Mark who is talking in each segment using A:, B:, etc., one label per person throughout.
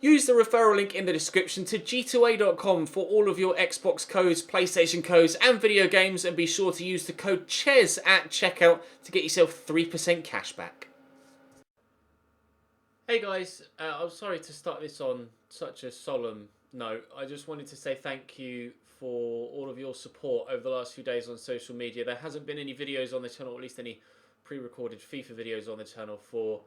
A: Use the referral link in the description to g2a.com for all of your Xbox codes, PlayStation codes and video games, and be sure to use the code CHES at checkout to get yourself 3% cash back. Hey guys, I'm sorry to start this on such a solemn note. I just wanted to say thank you for all of your support over the last few days on social media. There hasn't been any videos on the channel, or at least any pre-recorded FIFA videos on the channel for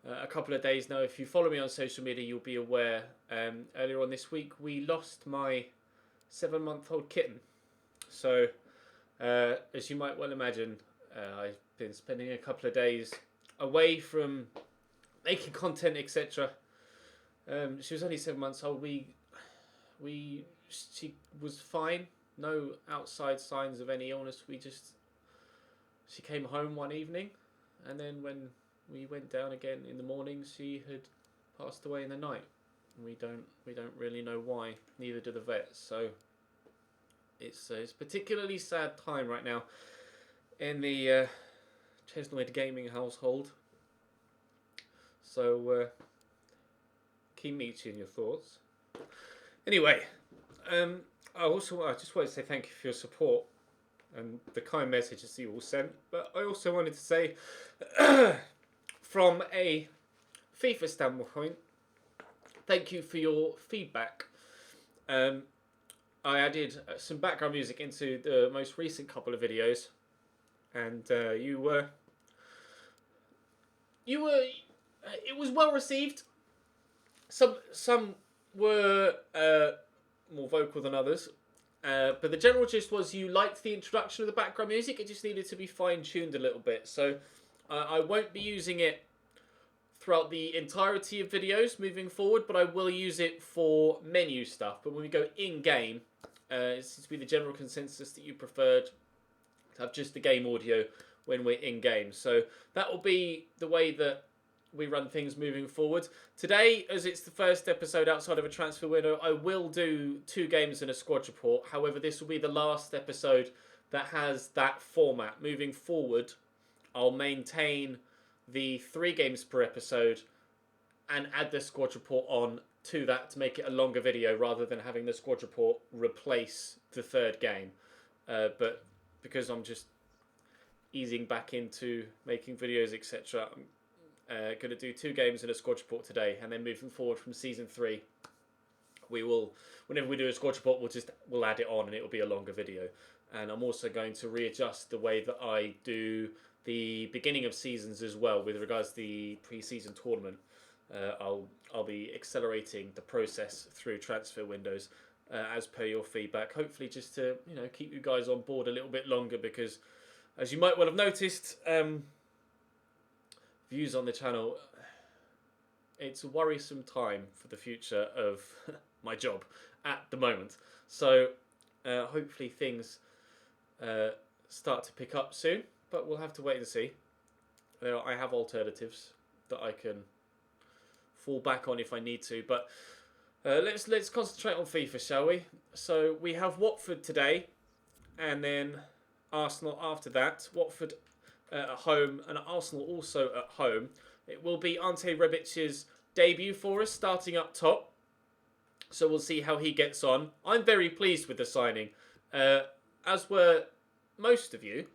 A: a couple of days now. If you follow me on social media, you'll be aware earlier on this week we lost my 7-month-old kitten. So as you might well imagine, I've been spending a couple of days away from making content, etc. She was only 7 months old. She was fine, no outside signs of any illness. She came home one evening, and then when we went down again in the morning, she had passed away in the night. We don't really know why. Neither do the vets. So it's a particularly sad time right now in the Chesnoid gaming household. So keep me in your thoughts. Anyway, I just wanted to say thank you for your support and the kind messages you all sent. But I also wanted to say, from a FIFA standpoint, thank you for your feedback. I added some background music into the most recent couple of videos, and it was well received. Some were more vocal than others, but the general gist was you liked the introduction of the background music. It just needed to be fine-tuned a little bit. So I won't be using it throughout the entirety of videos moving forward, but I will use it for menu stuff. But when we go in-game, it seems to be the general consensus that you preferred to have just the game audio when we're in-game. So that will be the way that we run things moving forward. Today, as it's the first episode outside of a transfer window, I will do 2 games and a squad report. However, this will be the last episode that has that format. Moving forward, I'll maintain the 3 games per episode and add the squad report on to that to make it a longer video rather than having the squad report replace the 3rd game. But because I'm just easing back into making videos, etc., I'm going to do 2 games and a squad report today, and then moving forward from season 3, we will, whenever we do a squad report, we'll add it on, and it will be a longer video. And I'm also going to readjust the way that I do the beginning of seasons as well with regards to the pre-season tournament. I'll be accelerating the process through transfer windows as per your feedback. Hopefully, just to keep you guys on board a little bit longer, because as you might well have noticed, views on the channel, it's a worrisome time for the future of my job at the moment. So hopefully things start to pick up soon, but we'll have to wait and see. I have alternatives that I can fall back on if I need to, but let's concentrate on FIFA, shall we? So we have Watford today, and then Arsenal after that. Watford at home, and Arsenal also at home. It will be Ante Rebic's debut for us, starting up top. So we'll see how he gets on. I'm very pleased with the signing, as were most of you.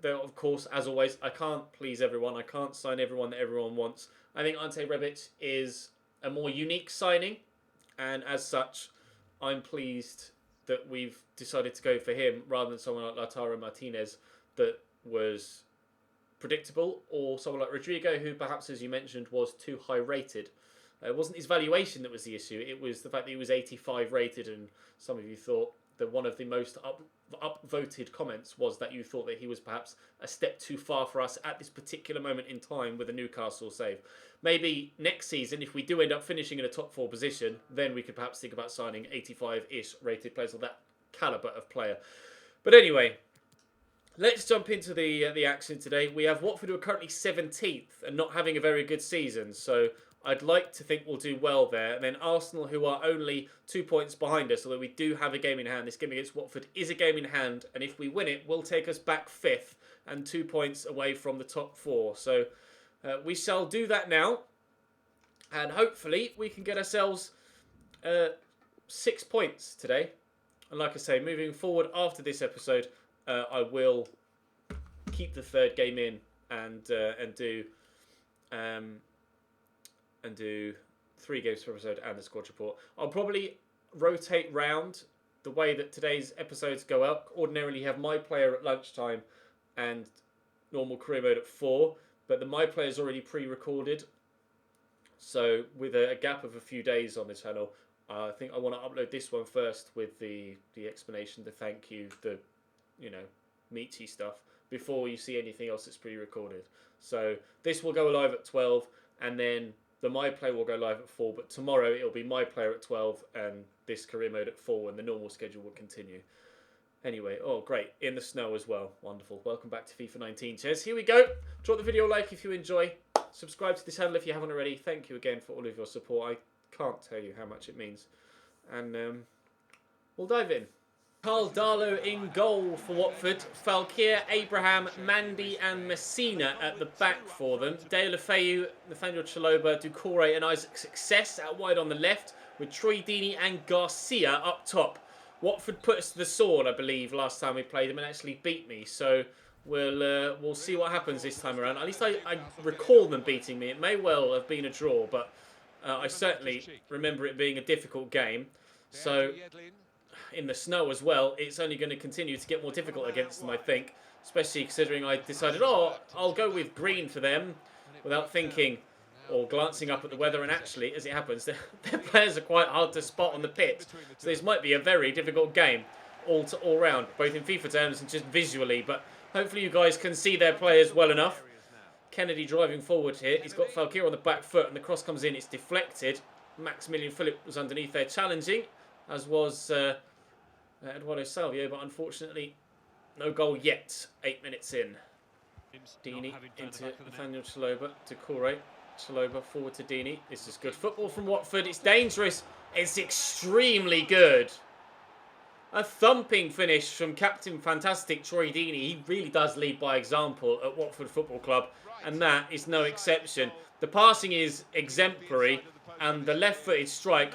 A: Though, of course, as always, I can't please everyone. I can't sign everyone that everyone wants. I think Ante Rebic is a more unique signing, and as such, I'm pleased that we've decided to go for him rather than someone like Lautaro Martinez that was predictable, or someone like Rodrigo, who perhaps, as you mentioned, was too high rated. It wasn't his valuation that was the issue. It was the fact that he was 85 rated, and some of you thought that one of the most upvoted comments was that you thought that he was perhaps a step too far for us at this particular moment in time with a Newcastle save. Maybe next season, if we do end up finishing in a top 4 position, then we could perhaps think about signing 85-ish rated players, or that calibre of player. But anyway, let's jump into the action today. We have Watford, who are currently 17th and not having a very good season, so I'd like to think we'll do well there. And then Arsenal, who are only 2 points behind us, although we do have a game in hand. This game against Watford is a game in hand, and if we win it, will take us back 5th and 2 points away from the top 4. So we shall do that now. And hopefully we can get ourselves 6 points today. And like I say, moving forward after this episode, I will keep the third game in and do 3 games per episode and the squad report. I'll probably rotate round the way that today's episodes go up. Ordinarily have my player at lunchtime and normal career mode at 4, but the my player is already pre-recorded. So with a gap of a few days on the channel, I think I want to upload this one first with the explanation, the thank you, the meaty stuff before you see anything else that's pre-recorded. So this will go live at 12, and then the my player will go live at 4. But tomorrow it'll be my player at 12 and this career mode at 4, and the normal schedule will continue. Anyway, oh great, in the snow as well. Wonderful. Welcome back to FIFA 19, Chess. Here we go. Drop the video a like if you enjoy. Subscribe to this channel if you haven't already. Thank you again for all of your support. I can't tell you how much it means. And we'll dive in. Carl Darlow in goal for Watford. Falkir, Abraham, Mandy and Messina at the back for them. Dale Lefeu, Nathaniel Chaloba, Doucouré and Isaac Success out wide on the left, with Troy Deeney and Garcia up top. Watford put us to the sword, I believe, last time we played them and actually beat me. So we'll see what happens this time around. At least I recall them beating me. It may well have been a draw, but I certainly remember it being a difficult game. So in the snow as well, it's only going to continue to get more difficult against them, I think. Especially considering I decided, I'll go with green for them without thinking or glancing up at the weather. And actually, as it happens, their players are quite hard to spot on the pitch. So this might be a very difficult game all round, both in FIFA terms and just visually. But hopefully you guys can see their players well enough. Kennedy driving forward here. He's got Falkir on the back foot and the cross comes in. It's deflected. Maximilian Philip was underneath there challenging, as was Eduardo Salvio, but unfortunately no goal yet. 8 minutes in. Deeney into Nathaniel Chaloba, Doucouré. Chaloba forward to Deeney. This is good football from Watford. It's dangerous. It's extremely good. A thumping finish from Captain Fantastic Troy Deeney. He really does lead by example at Watford Football Club, and that is no exception. The passing is exemplary, and the left-footed strike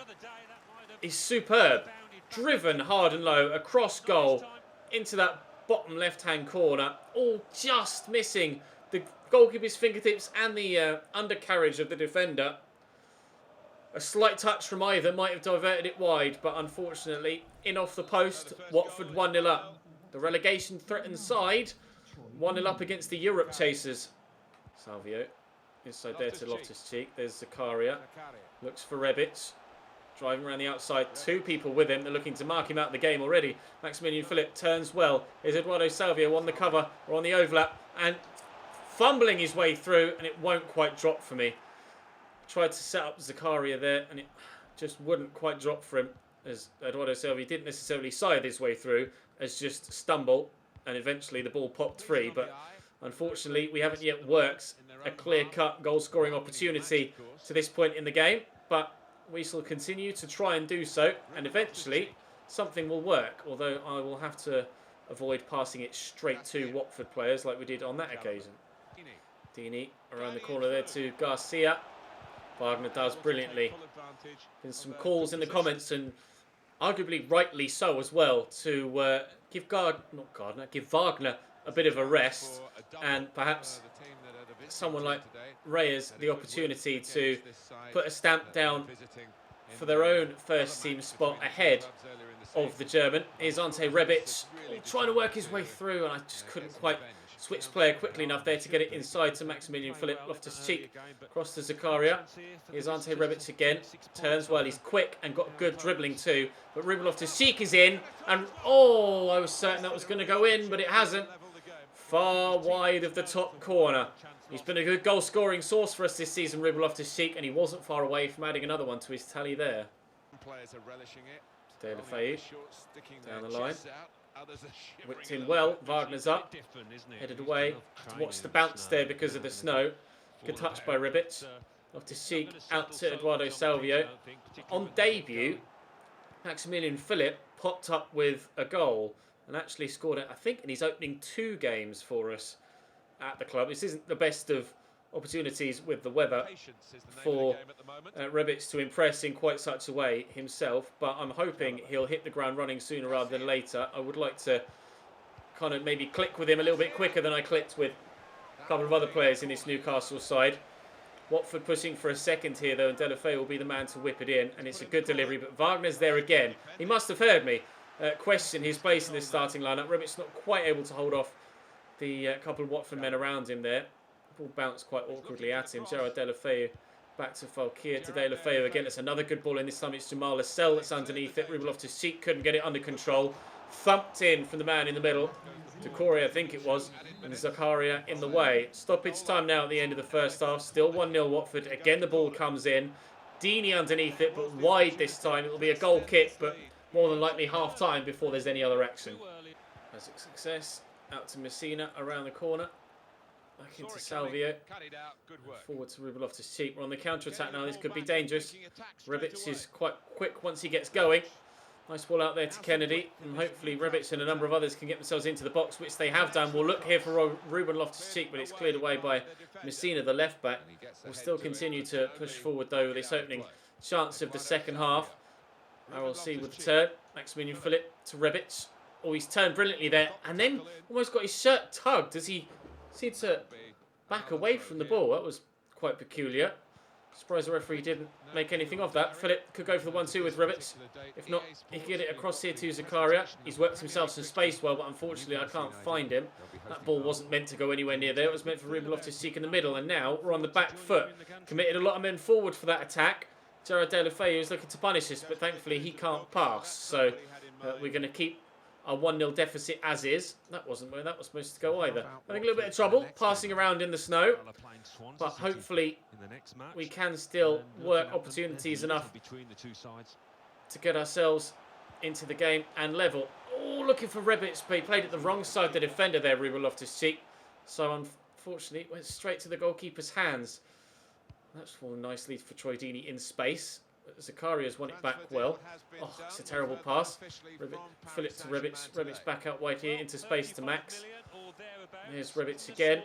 A: is superb. Driven hard and low, across goal, into that bottom left-hand corner, all just missing the goalkeeper's fingertips and the undercarriage of the defender. A slight touch from either might have diverted it wide, but unfortunately, in off the post, Watford 1-0 up. The relegation threatened side, 1-0 up against the Europe chasers. Salvio, inside there to Loftus-Cheek. There's Zakaria, looks for Rebic. Driving around the outside, 2 people with him. They're looking to mark him out of the game already. Maximilian Philip turns well. Here's Eduardo Salvio on the cover or on the overlap and fumbling his way through, and it won't quite drop for me. Tried to set up Zakaria there, and it just wouldn't quite drop for him, as Eduardo Salvio didn't necessarily side his way through, as just stumble, and eventually the ball popped free. But unfortunately, we haven't yet worked a clear-cut goal-scoring opportunity to this point in the game. But we shall continue to try and do so, and eventually something will work, although I will have to avoid passing it straight to Watford players like we did on that occasion. Deeney around the corner there to Garcia. Wagner does brilliantly. There's some calls in the comments, and arguably rightly so as well, to give Wagner a bit of a rest, and perhaps someone like Reyes the opportunity to put a stamp down for their own first team spot ahead of the German. Here's Ante Rebic trying to work his way through, and I just couldn't quite switch player quickly enough there to get it inside to Maximilian Philip. Loftus-Cheek across to Zakaria. Here's Ante Rebic again. Turns well, he's quick and got good dribbling too. But Ruben Loftus-Cheek is in, and I was certain that was going to go in, but it hasn't. Far wide of the top corner. He's been a good goal-scoring source for us this season, Ruben Loftus-Cheek, and he wasn't far away from adding another one to his tally there. De La Feu down the line. Whipped in well. Wagner's up. Headed away. To watch the bounce there because of the snow. Good touch by Rebic. Loftus-Cheek out to Eduardo Salvio. On debut, Maximilian Philip popped up with a goal and actually scored it, I think, in his opening 2 games for us at the club. This isn't the best of opportunities with the weather for Rebic to impress in quite such a way himself, but I'm hoping he'll hit the ground running sooner rather than later. I would like to kind of maybe click with him a little bit quicker than I clicked with a couple of other players in this Newcastle side. Watford pushing for a second here though, and Delafeu will be the man to whip it in, and it's a good delivery, but Wagner's there again. He must have heard me question his place in this starting lineup. Rebic's not quite able to hold off the couple of Watford men around him there. Ball bounced quite awkwardly at him. Gerard Delafeu back to Falkir, to Delafeu again. It's another good ball, and this time it's Jamal Lascelles that's underneath it. Ruben Loftus-Cheek couldn't get it under control. Thumped in from the man in the middle. Decore, I think it was, and Zakaria in the way. Stoppage time now at the end of the first half. Still 1-0 Watford. Again, the ball comes in. Deeney underneath it, but wide this time. It will be a goal kick, but more than likely half-time before there's any other action. As a success, out to Messina around the corner. Back into Salvio. Forward to Ruben Loftus-Cheek. We're on the counter-attack now. This could be dangerous. Rebic is quite quick once he gets going. Nice ball out there to Kennedy, and hopefully Rebic and a number of others can get themselves into the box, which they have done. We'll look here for Ruben Loftus-Cheek, but it's cleared away by Messina, the left-back. We'll still continue to push forward, though, with this opening chance of the second half. We'll see with the turn. Maximilian Philip to Rebic. Oh, he's turned brilliantly there, and then almost got his shirt tugged as he seemed to back away from the ball. That was quite peculiar. Surprised the referee didn't make anything of that. Philip could go for the 1-2 with Rebic. If not, he could get it across here to Zakaria. He's worked himself some space well, but unfortunately I can't find him. That ball wasn't meant to go anywhere near there. It was meant for Ruben Loftus-Cheek in the middle, and now we're on the back foot. Committed a lot of men forward for that attack. Gerard Delafeu is looking to punish us, but thankfully he can't pass. So we're going to keep our 1-0 deficit as is. That wasn't where that was supposed to go either. I think a little bit of trouble passing around in the snow, but hopefully we can still work opportunities enough to get ourselves into the game and level. Oh, looking for Rebic, but he played at the wrong side of the defender there, Ruben Loftus-Cheek. So unfortunately it went straight to the goalkeeper's hands. That's fallen nicely for Troy Deeney in space. Zakaria's won it back well. Oh, it's a terrible pass. Philip to Rebic. Rebic's back out wide here into space to Max. There's Rebic again.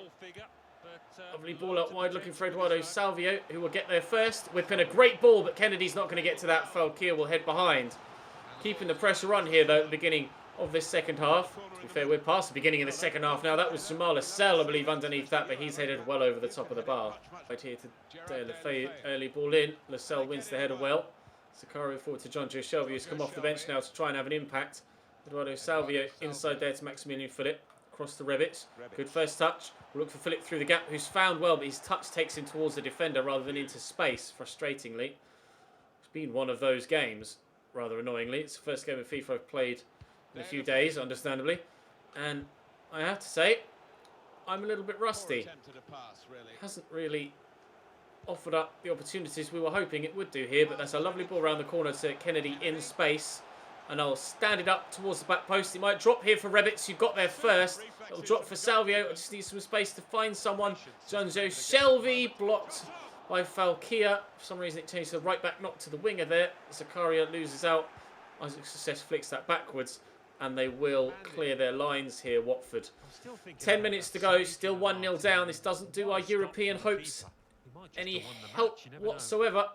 A: Lovely ball out wide looking for Eduardo Salvio, who will get there first. Whipping a great ball, but Kennedy's not going to get to that. Falkir will head behind. Keeping the pressure on here, though, at the beginning of this second half. To be fair, we're past the beginning of the second half now. That was Jamal Lascelles, I believe, underneath that, but he's headed well over the top of the bar. Right here to Delafeu, early ball in. Lascelles wins the header well. Zakaria forward to John Joe Shelby, who's come off the bench now to try and have an impact. Eduardo Salvio inside there to Maximilian Philip. Across to Rebic. Good first touch. We'll look for Philip through the gap, who's found well, but his touch takes him towards the defender rather than into space, frustratingly. It's been one of those games, rather annoyingly. It's the first game of FIFA I've played in a few days, understandably. And I have to say, I'm a little bit rusty. Hasn't really offered up the opportunities we were hoping it would do here, but that's a lovely ball around the corner to Kennedy in space. And I'll stand it up towards the back post. It might drop here for Rebic, who got there first. It'll drop for Salvio. I just need some space to find someone. John Joe Shelby blocked by Falkir. For some reason it changed to the right back, not to the winger there. Zakaria loses out. Isaac Success flicks that backwards. And they will clear their lines here, Watford. 10 minutes to go, still 1-0 down. This doesn't do our European hopes any help whatsoever.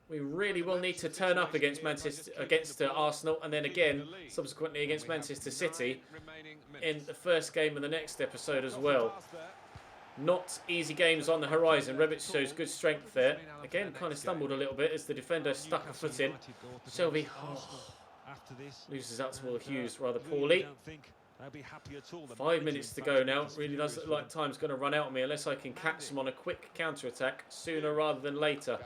A: We really will need to turn up against Arsenal, and then again, subsequently against Manchester City in the first game of the next episode as well. Not easy games on the horizon. Rebic shows good strength there. Again, kind of stumbled a little bit as the defender stuck a foot in. Shelby loses out to Will Hughes rather poorly. 5 minutes to go now. Really does look like time's going to run out on me unless I can catch them on a quick counter-attack sooner rather than later.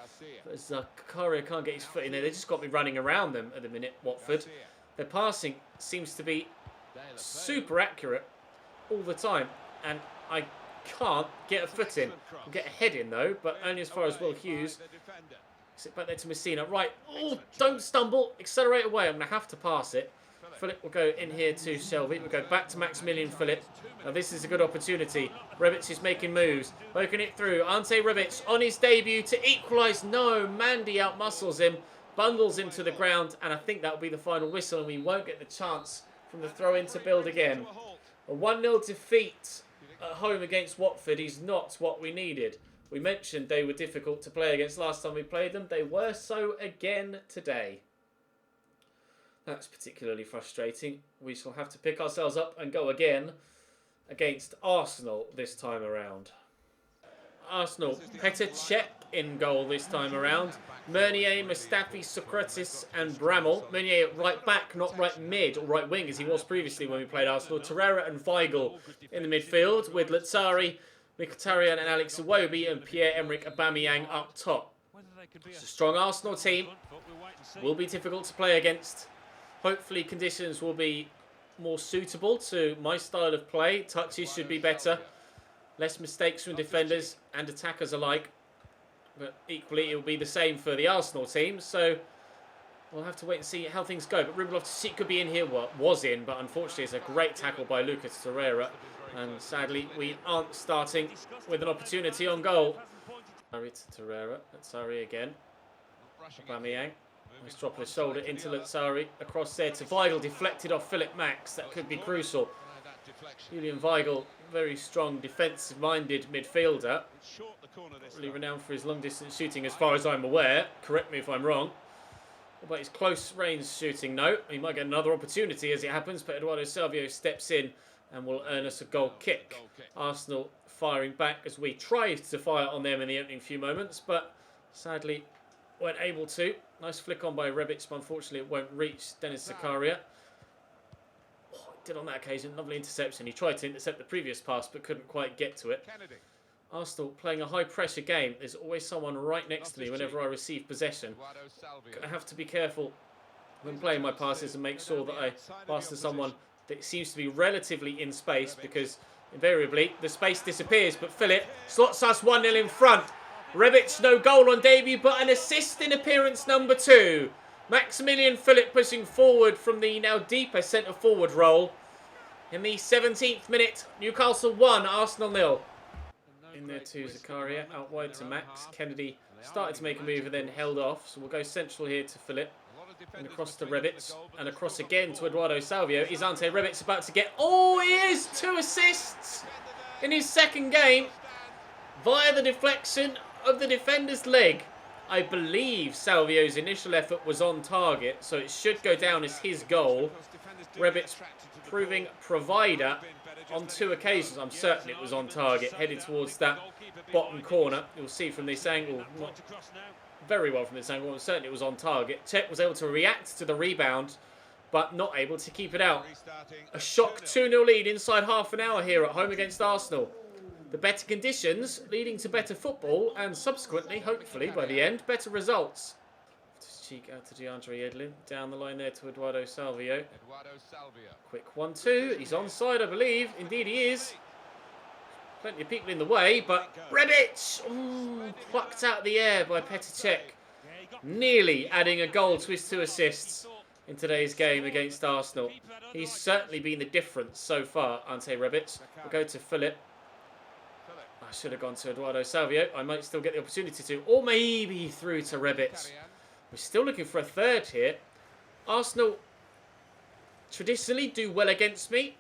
A: As Zakaria can't get his foot in there. They just got me running around them at the minute, Watford. Their passing seems to be super accurate all the time, and I can't get a foot in. I'll get a head in though, but only as far as Will Hughes. Sit back there to Messina. Right, oh, don't stumble. Accelerate away. I'm going to have to pass it. Philip will go in here to Shelby. We'll go back to Maximilian Philip. Now this is a good opportunity. Rebic is making moves. Poking it through. Ante Rebic on his debut to equalise. No, Mandy outmuscles him. Bundles him to the ground. And I think that will be the final whistle. And we won't get the chance from the throw-in to build again. A 1-0 defeat at home against Watford is not what we needed. We mentioned they were difficult to play against last time we played them. They were so again today. That's particularly frustrating. We shall have to pick ourselves up and go again against Arsenal this time around. Arsenal, Petr Cech in goal this time around. Meunier, Mustafi, Socrates and Bramall. Meunier at right back, not right mid or right wing as he was previously when we played Arsenal. Torreira and Weigl in the midfield with Lazzari, Mkhitaryan and Alex Iwobi and Pierre-Emerick Aubameyang up top. It's a strong Arsenal team. Will be difficult to play against. Hopefully conditions will be more suitable to my style of play. Touches should be better. Less mistakes from defenders and attackers alike. But equally, it will be the same for the Arsenal team. So we'll have to wait and see how things go. But Ruben Loftus-Cheek could be in here. Well, was in, but unfortunately it's a great tackle by Lucas Torreira. And sadly, we aren't starting with an opportunity on goal. Torreira, Lazzari again. Aubameyang. Nice drop of the shoulder into Lazzari. Across there to Weigl, deflected off Philip Max. That could be crucial. Julian Weigl, very strong defensive-minded midfielder. Really renowned for his long-distance shooting as far as I'm aware. Correct me if I'm wrong. What about his close-range shooting? No, he might get another opportunity as it happens, but Eduardo Salvio steps in and will earn us a goal kick. Arsenal firing back as we tried to fire on them in the opening few moments, but sadly weren't able to. Nice flick on by Rebic, but unfortunately it won't reach Dennis Zakaria. Did on that occasion, lovely interception. He tried to intercept the previous pass but couldn't quite get to it. Arsenal playing a high pressure game. There's always someone right next to me whenever I receive possession. I have to be careful when playing my passes and make sure that I pass to someone that seems to be relatively in space, because invariably the space disappears. But Philip slots us 1-0 in front. Rebic no goal on debut but an assist in appearance number 2. Maximilian Philip pushing forward from the now deeper centre-forward role. In the 17th minute, Newcastle 1, Arsenal 0. In there to Zakaria, out wide to Max. Kennedy started to make a move and then held off. So we'll go central here to Philip. And across to Rebic. And across again to Eduardo Salvio. Is Ante Rebic about to get... Oh, he is! 2 assists in his second game via the deflection of the defender's leg. I believe Salvio's initial effort was on target, so it should go down as his goal. Rebic proving provider on 2 occasions. I'm certain it was on target, headed towards that bottom corner. You'll see from this angle, not very well from this angle, I'm certain it was on target. Cech was able to react to the rebound, but not able to keep it out. A shock 2-0 lead inside half an hour here at home against Arsenal. The better conditions leading to better football and subsequently, hopefully, by the end, better results. Just cheek out to DeAndre Yedlin. Down the line there to Eduardo Salvio. Quick 1-2. He's onside, I believe. Indeed he is. Plenty of people in the way, but Rebic! Ooh, plucked out of the air by Petr Cech. Nearly adding a goal to his 2 assists in today's game against Arsenal. He's certainly been the difference so far, Ante Rebic. We'll go to Philip. I should have gone to Eduardo Salvio. I might still get the opportunity to. Or maybe through to Rebic. We're still looking for a third here. Arsenal traditionally do well against me.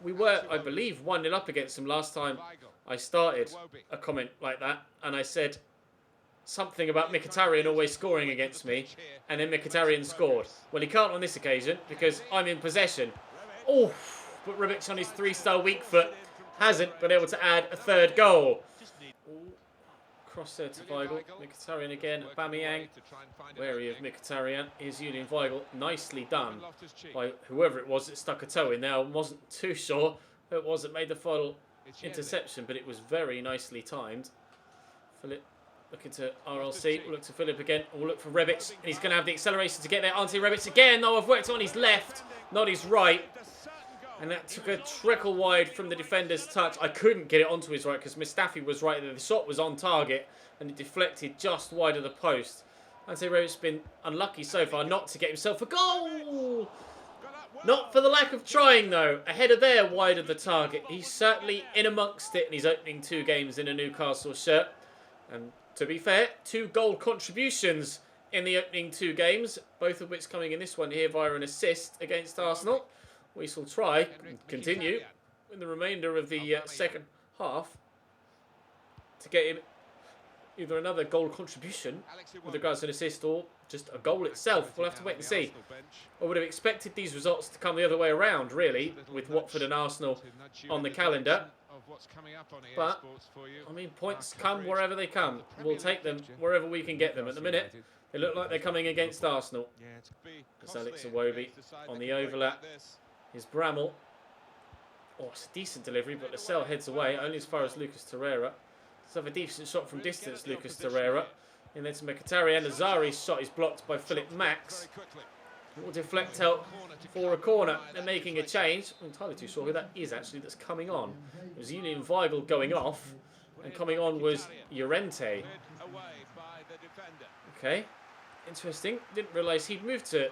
A: We were, I believe, 1-0 up against them last time I started a comment like that. And I said something about Mkhitaryan always scoring against me. And then Mkhitaryan scored. Well, he can't on this occasion because I'm in possession. Oh, but Rebic on his 3-star weak foot hasn't been able to add a third goal. Cross there to Weigl. Mkhitaryan again. Aubameyang. Wary of Mkhitaryan is Julian Weigl. Nicely done by whoever it was that stuck a toe in there. I wasn't too sure who it was that made the final interception, but it was very nicely timed. Philip looking to RLC. We'll look to Philip again. We'll look for Rebic. He's going to have the acceleration to get there. Ante Rebic again. No, I've worked on his left, not his right. And that took a trickle wide from the defender's touch. I couldn't get it onto his right because Mustafi was right there. The shot was on target and it deflected just wide of the post. Ante Rebic's been unlucky so far not to get himself a goal. Not for the lack of trying though. Ahead of there, wide of the target. He's certainly in amongst it in his opening 2 games in a Newcastle shirt. And to be fair, 2 goal contributions in the opening 2 games, both of which coming in this one here via an assist against Arsenal. We shall try and continue in the remainder of the second half to get him either another goal contribution with regards to an assist or just a goal itself. We'll have to wait and see. I would have expected these results to come the other way around, really, with Watford and Arsenal on the calendar. But, I mean, points come wherever they come. We'll take them wherever we can get them. At the minute, they look like they're coming against Arsenal. It's Alex Iwobi on the overlap. Here's Bramall. Oh, it's a decent delivery, but Lascelles heads away, only as far as Lucas Torreira. Let's have a decent shot from distance, Lucas Torreira. And then to Mkhitaryan. Azari's shot is blocked by Philip Max. Will deflect out for a corner. They're making a change. I'm entirely too sure who that is actually that's coming on. It was Julian Weigl going off, and coming on was Llorente. Okay, interesting. Didn't realise he'd moved to,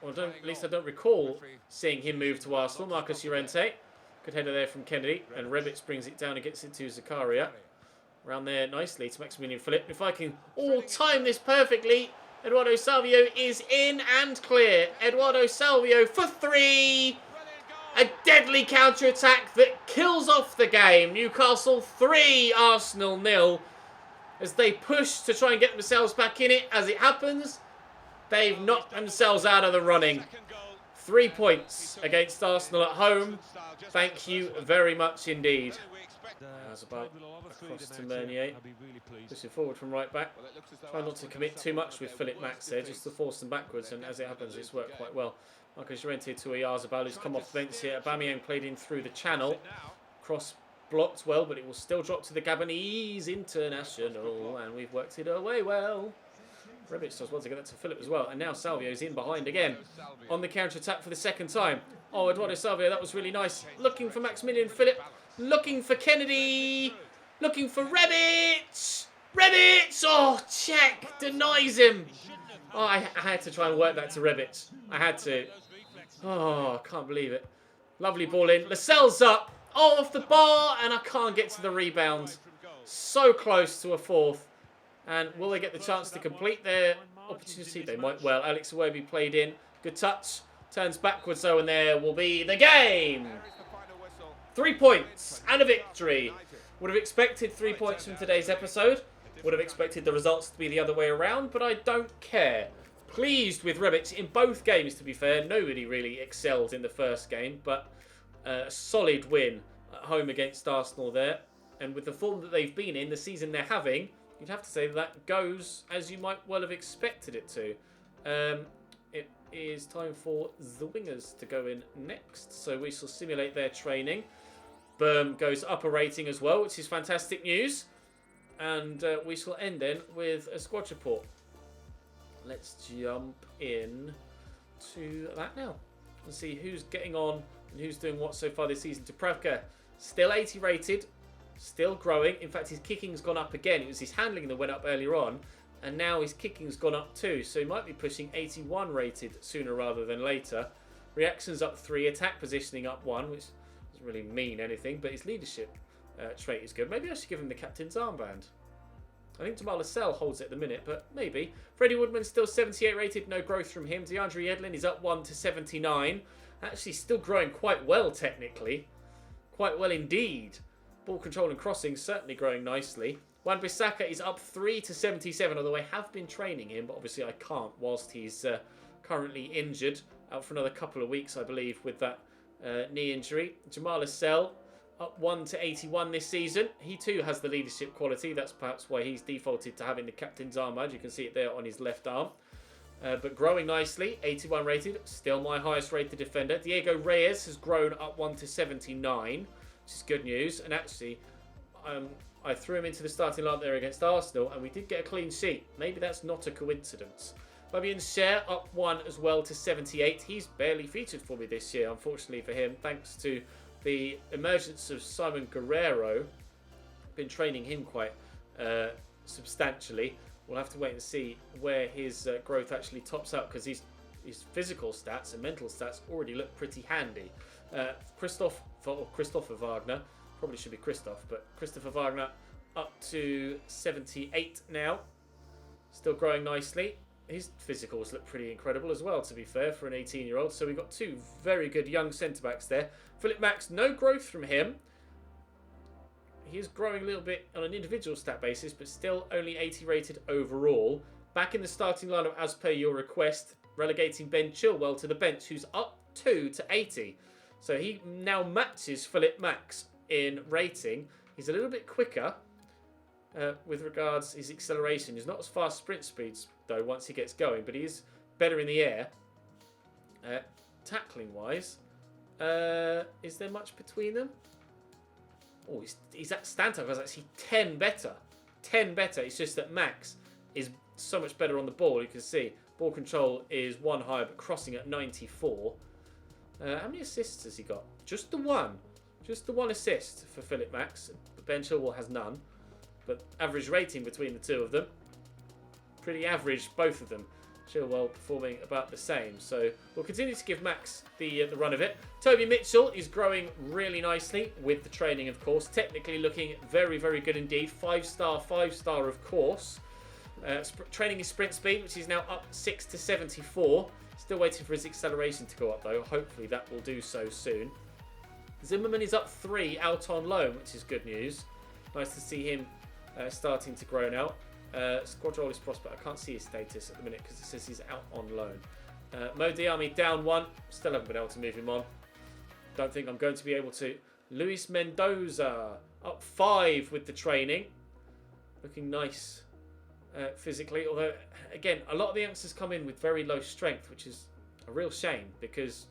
A: or at least I don't recall seeing him move to Arsenal. Marcus Llorente. Good header there from Kennedy, and Rebic brings it down and gets it to Zakaria. Around there nicely to Maximilian Philip. If I can all time this perfectly, Eduardo Salvio is in and clear. Eduardo Salvio for 3. A deadly counter-attack that kills off the game. Newcastle 3, Arsenal 0. As they push to try and get themselves back in it. As it happens, they've knocked themselves out of the running. 3 points against Arsenal at home. Thank you very much indeed. As about across to Meunier. Pushing forward from right back. Try not to commit too much with Philip Max there, just to force them backwards, and as it happens, it's worked quite well. Marcus Llorente to Oyarzabal, who's come off the bench here. Aubameyang played in through the channel. Cross blocked well, but it will still drop to the Gabonese international, and we've worked it away well. Rebic does well to get that to Philip as well, and now Salvio's in behind again on the counter-attack for the second time. Oh, Eduardo Salvio, that was really nice. Looking for Maximilian Philip, looking for Kennedy, looking for Rebic. Rebic! Oh, check, denies him. Oh, I had to try and work that to Rebic. I had to. Oh, I can't believe it. Lovely ball in. Lascelles up. Oh, off the bar, and I can't get to the rebound. So close to a fourth. And will they get the chance to complete their opportunity? They might well. Alex Iwobi played in. Good touch. Turns backwards though, and there will be the game. 3 points and a victory. Would have expected 3 points from today's episode. Would have expected the results to be the other way around, but I don't care. Pleased with Rebic in both games, to be fair. Nobody really excelled in the first game, but a solid win at home against Arsenal there. And with the form that they've been in, the season they're having, you'd have to say that goes as you might well have expected it to. It is time for the wingers to go in next. So we shall simulate their training. Blurb goes up a rating as well, which is fantastic news. And we shall end then with a squad report. Let's jump in to that now and see who's getting on and who's doing what so far this season. Dubravka, still 80 rated, still growing. In fact, his kicking's gone up again. It was his handling that went up earlier on, and now his kicking's gone up too. So he might be pushing 81 rated sooner rather than later. Reactions up 3, attack positioning up 1, which doesn't really mean anything, but his leadership trait is good. Maybe I should give him the captain's armband. I think Jamal Lascelles holds it at the minute, but maybe. Freddie Woodman's still 78 rated, no growth from him. DeAndre Yedlin is up 1 to 79. Actually still growing quite well technically. Quite well indeed. Ball control and crossing certainly growing nicely. Wan-Bissaka is up 3 to 77, although I have been training him, but obviously I can't whilst he's currently injured. Out for another couple of weeks, I believe, with that knee injury. Jamal Lascelles up 1 to 81 this season. He too has the leadership quality. That's perhaps why he's defaulted to having the captain's armband. You can see it there on his left arm. But growing nicely, 81 rated. Still my highest rated defender. Diego Reyes has grown up 1 to 79, which is good news. And actually, I threw him into the starting lineup there against Arsenal, and we did get a clean sheet. Maybe that's not a coincidence. Fabian Schär up 1 as well to 78. He's barely featured for me this year, unfortunately for him, thanks to the emergence of Simon Guerrero. Been training him quite substantially. We'll have to wait and see where his growth actually tops out, because his physical stats and mental stats already look pretty handy. Christopher Wagner, probably should be Christoph, but Christopher Wagner up to 78 now. Still growing nicely. His physicals look pretty incredible as well, to be fair, for an 18-year-old. So we've got 2 very good young centre-backs there. Philip Max, no growth from him. he is growing a little bit on an individual stat basis, but still only 80 rated overall. Back in the starting lineup as per your request, relegating Ben Chilwell to the bench, who's up 2 to 80. So he now matches Philip Max in rating. He's a little bit quicker with regards to his acceleration. He's not as fast sprint speeds, though, once he gets going, but he is better in the air. Tackling-wise, is there much between them? Oh, he's at stand-up. Was actually 10 better. 10 better. It's just that Max is so much better on the ball. You can see ball control is 1 higher, but crossing at 94. How many assists has he got? Just the one. Just the one assist for Philip Max. Ben Chilwell has none. But average rating between the two of them, pretty average, both of them. Chilwell performing about the same. So we'll continue to give Max the run of it. Toby Mitchell is growing really nicely with the training, of course. Technically looking very, very good indeed. 5-star, of course. Training his sprint speed, which is now up 6 to 74. Still waiting for his acceleration to go up, though. Hopefully that will do so soon. Zimmerman is up 3 out on loan, which is good news. Nice to see him starting to grow now. Squad role is prospect. I can't see his status at the minute because it says he's out on loan. Mo Diame down 1. Still haven't been able to move him on. Don't think I'm going to be able to. Luis Mendoza up 5 with the training. Looking nice physically. Although, again, a lot of the youngsters come in with very low strength, which is a real shame because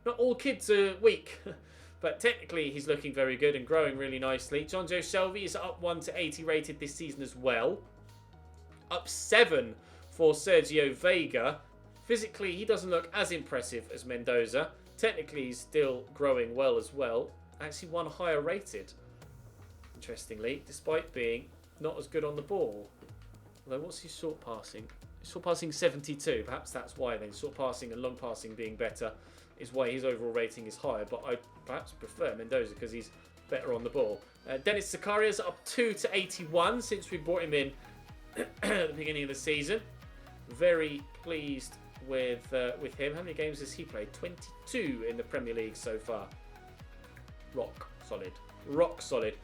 A: not all kids are weak. But technically, he's looking very good and growing really nicely. John Joe Shelby is up 1 to 80 rated this season as well. Up 7 for Sergio Vega. Physically, he doesn't look as impressive as Mendoza. Technically, he's still growing well as well. Actually, 1 higher rated, interestingly, despite being not as good on the ball. Although, what's his short passing? Short passing 72. Perhaps that's why then. Short passing and long passing being better is why his overall rating is higher. But I perhaps prefer Mendoza because he's better on the ball. Dennis Zacharias up 2 to 81 since we brought him in at the beginning of the season. Very pleased with him. How many games has he played? 22 in the Premier League so far. Rock solid. Rock solid.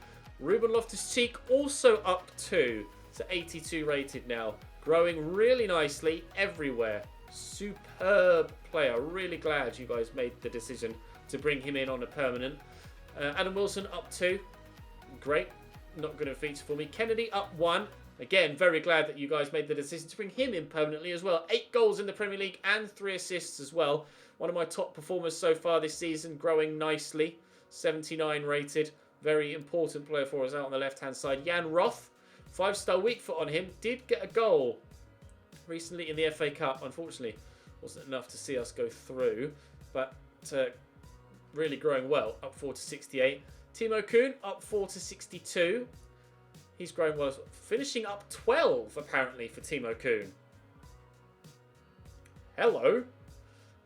A: Ruben Loftus-Cheek also up 2 to 82 rated now. Growing really nicely everywhere. Superb player. Really glad you guys made the decision to bring him in on a permanent. Adam Wilson up 2. Great. Not going to feature for me. Kennedy up 1. Again, very glad that you guys made the decision to bring him in permanently as well. 8 goals in the Premier League and 3 assists as well. One of my top performers so far this season, growing nicely. 79 rated. Very important player for us out on the left-hand side. Jan Roth, 5-star weak foot on him. Did get a goal recently in the FA Cup. Unfortunately, wasn't enough to see us go through. But really growing well. Up 4 to 68. Timo Kuhn up 4 to 62. He's growing well. Finishing up 12, apparently, for Timo Kuhn. Hello.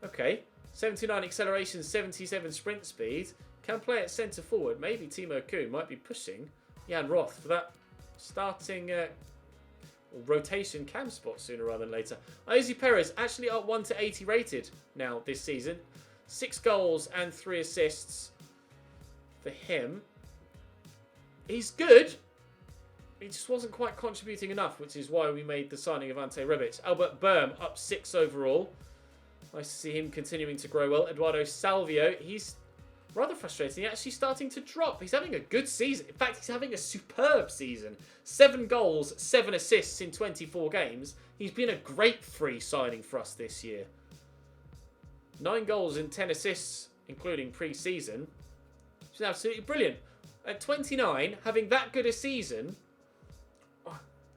A: Okay. 79 acceleration, 77 sprint speed. Can play at centre forward. Maybe Timo Kuhn might be pushing Jan Roth for that starting rotation cam spot sooner rather than later. Ozzy Perez actually up 1 to 80 rated now this season. 6 goals and 3 assists for him. He's good. He just wasn't quite contributing enough, which is why we made the signing of Ante Rebic. Albert Berm up 6 overall. Nice to see him continuing to grow well. Eduardo Salvio, he's rather frustrating. He's actually starting to drop. He's having a good season. In fact, he's having a superb season. 7 goals, 7 assists in 24 games. He's been a great free signing for us this year. 9 goals and 10 assists, including pre-season. He's absolutely brilliant. At 29, having that good a season,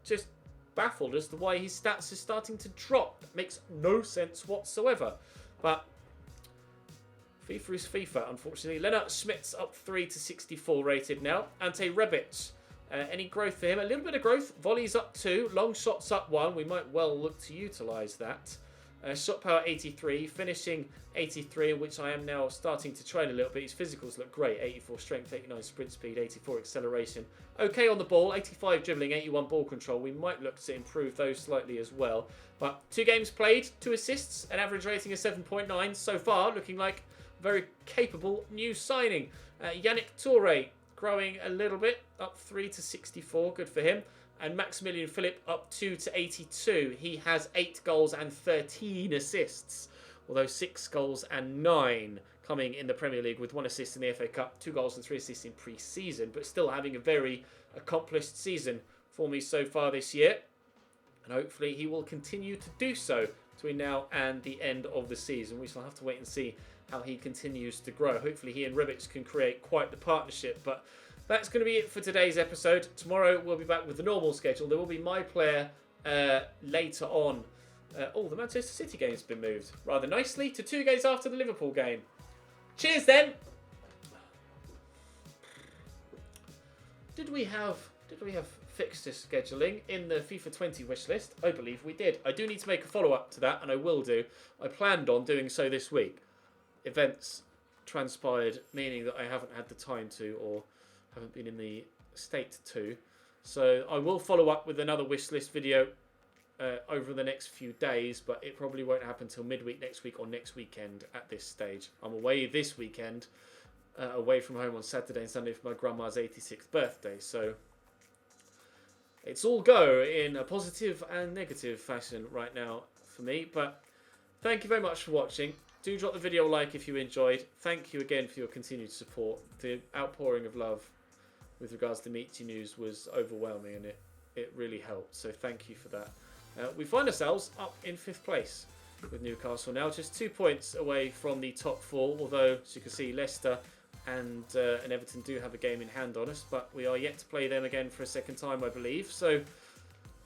A: just baffled as to why his stats are starting to drop. It makes no sense whatsoever. But FIFA is FIFA, unfortunately. Lennart Schmitz up 3 to 64 rated now. Ante Rebic, any growth for him? A little bit of growth. Volleys up 2. Long shots up 1. We might well look to utilise that. Shot power 83. Finishing 83, in which I am now starting to train a little bit. His physicals look great. 84 strength, 89 sprint speed, 84 acceleration. Okay on the ball. 85 dribbling, 81 ball control. We might look to improve those slightly as well. But 2 games played, 2 assists, an average rating of 7.9 so far. Looking like very capable new signing. Yannick Toure, growing a little bit, up 3 to 64, good for him. And Maximilian Philip up 2 to 82. He has 8 goals and 13 assists, although 6 goals and 9 coming in the Premier League with 1 assist in the FA Cup, 2 goals and 3 assists in pre-season, but still having a very accomplished season for me so far this year. And hopefully he will continue to do so between now and the end of the season. We shall have to wait and see how he continues to grow. Hopefully he and Ribbits can create quite the partnership. But that's going to be it for today's episode. Tomorrow we'll be back with the normal schedule. There will be my player later on. The Manchester City game's been moved rather nicely to 2 games after the Liverpool game. Cheers then! Did we have fixture scheduling in the FIFA 20 wish list? I believe we did. I do need to make a follow-up to that, and I will do. I planned on doing so this week. Events transpired, meaning that I haven't had the time to, or haven't been in the state to. So I will follow up with another wish list video over the next few days, but it probably won't happen until midweek next week or next weekend at this stage. I'm away this weekend, away from home on Saturday and Sunday for my grandma's 86th birthday, so it's all go in a positive and negative fashion right now for me. But thank you very much for watching. Do drop the video a like if you enjoyed. Thank you again for your continued support. The outpouring of love with regards to Meaty News was overwhelming, and it really helped, so thank you for that. We find ourselves up in 5th place with Newcastle now, just 2 points away from the top 4, although, as you can see, Leicester and Everton do have a game in hand on us, but we are yet to play them again for a second time, I believe. So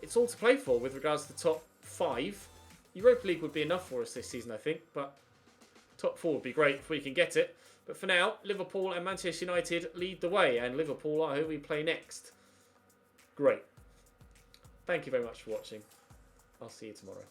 A: it's all to play for with regards to the top 5. Europa League would be enough for us this season, I think, but top 4 would be great if we can get it. But for now, Liverpool and Manchester United lead the way, and Liverpool are who we play next. Great. Thank you very much for watching. I'll see you tomorrow.